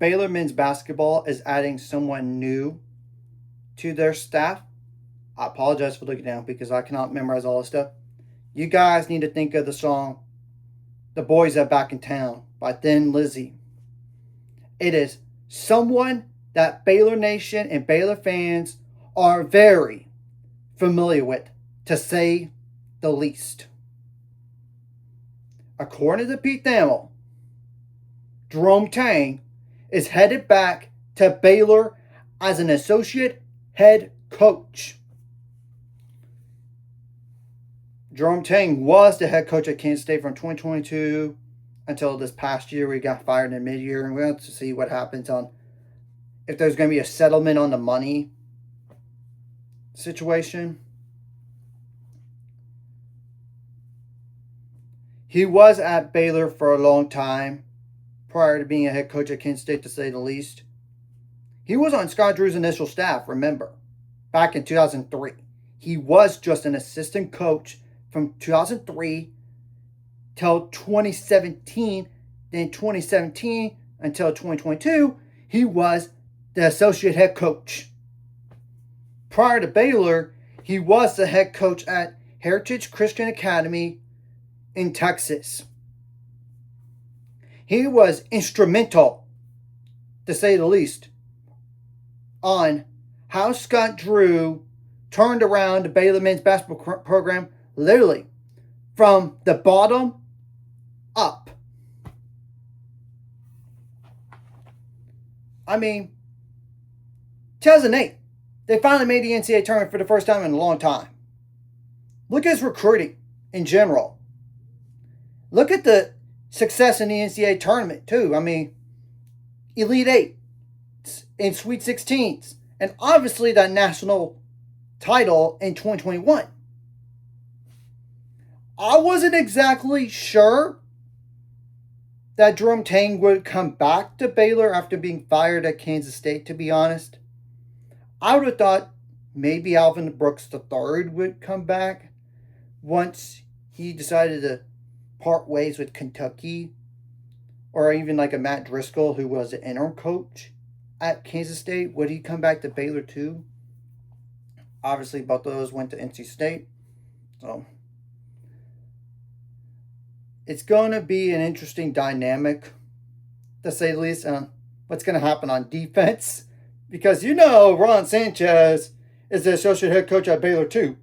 Baylor men's basketball is adding someone new to their staff. I apologize for looking down because I cannot memorize all this stuff. You guys need to think of the song "The Boys Are Back in Town" by Thin Lizzy. It is someone that Baylor Nation and Baylor fans are very familiar with, to say the least. According to Pete Thamel, Jerome Tang is headed back to Baylor as an associate head coach. Jerome Tang was the head coach at Kansas State from 2022 until this past year. We got fired in mid-year, and we have to see what happens on if there's going to be a settlement on the money situation. He was at Baylor for a long time prior to being a head coach at Kansas State, to say the least. He was on Scott Drew's initial staff, remember, back in 2003. He was just an assistant coach from 2003 till 2017. Then 2017 until 2022, he was the associate head coach. Prior to Baylor, he was the head coach at Heritage Christian Academy in Texas. He was instrumental, to say the least, on how Scott Drew turned around the Baylor men's basketball program literally from the bottom up. I mean, 2008, they finally made the NCAA tournament for the first time in a long time. Look at his recruiting in general. Look at the success in the NCAA tournament, too. I mean, Elite Eight and Sweet 16s. And obviously that national title in 2021. I wasn't exactly sure that Jerome Tang would come back to Baylor after being fired at Kansas State, to be honest. I would have thought maybe Alvin Brooks III would come back once he decided to part ways with Kentucky, or even like a Matt Driscoll, who was the interim coach at Kansas State. Would he come back to Baylor too? Obviously, both of those went to NC State. So it's going to be an interesting dynamic, to say the least, on what's going to happen on defense. Because Ron Sanchez is the associate head coach at Baylor too.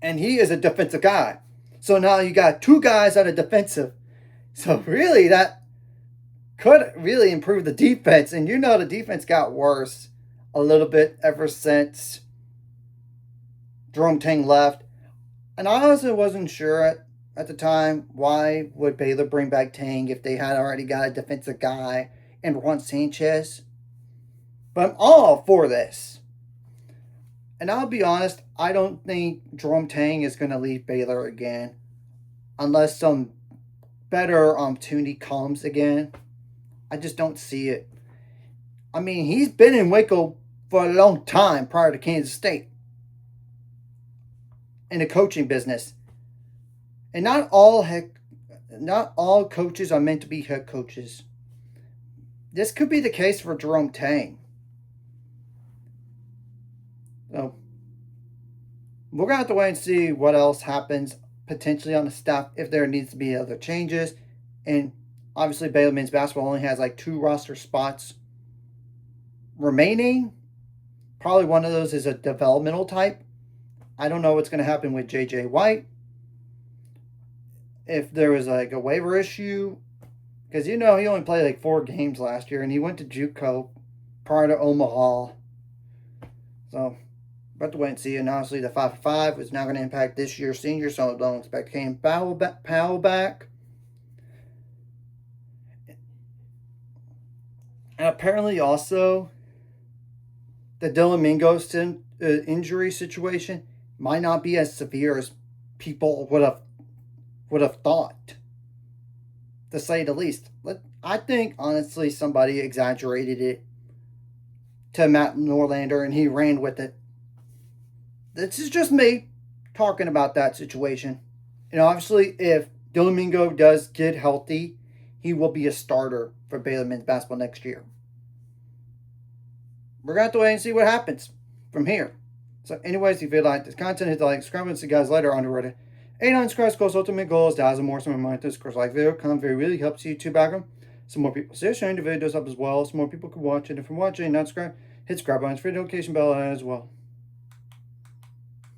And he is a defensive guy. So now you got two guys that are defensive. So really, that could really improve the defense. And the defense got worse a little bit ever since Jerome Tang left. And I honestly wasn't sure at the time, why would Baylor bring back Tang if they had already got a defensive guy in Ron Sanchez? But I'm all for this. And I'll be honest, I don't think Jerome Tang is going to leave Baylor again unless some better opportunity comes again. I just don't see it. I mean, he's been in Waco for a long time prior to Kansas State in the coaching business. And not all coaches are meant to be head coaches. This could be the case for Jerome Tang. So we're going to have to wait and see what else happens potentially on the staff, if there needs to be other changes. And obviously Baylor men's basketball only has like 2 roster spots remaining. Probably one of those is a developmental type. I don't know what's going to happen with J.J. White. If there was like a waiver issue. Because he only played like 4 games last year. And he went to JUCO prior to Omaha. So we'll have to wait and see. And honestly, the 5-5 is not going to impact this year's senior. So don't expect Cam Powell back. And apparently also, the Dylan Mingos injury situation might not be as severe as people would have thought, to say the least. I think, honestly, somebody exaggerated it to Matt Norlander, and he ran with it. This is just me talking about that situation. And obviously, if Dylan Mingo does get healthy, he will be a starter for Baylor men's basketball next year. We're going to have to wait and see what happens from here. So anyways, if you like this content, hit the like, subscribe, and see you guys later on the road. 8 subscribers, goals, ultimate goals, dials, and more. Some remind this course like video comment very really helps YouTube algorithm. Some more people see sharing the video does up as well. Some more people can watch it. If you're watching and not subscribe, hit subscribe button for the notification bell as well.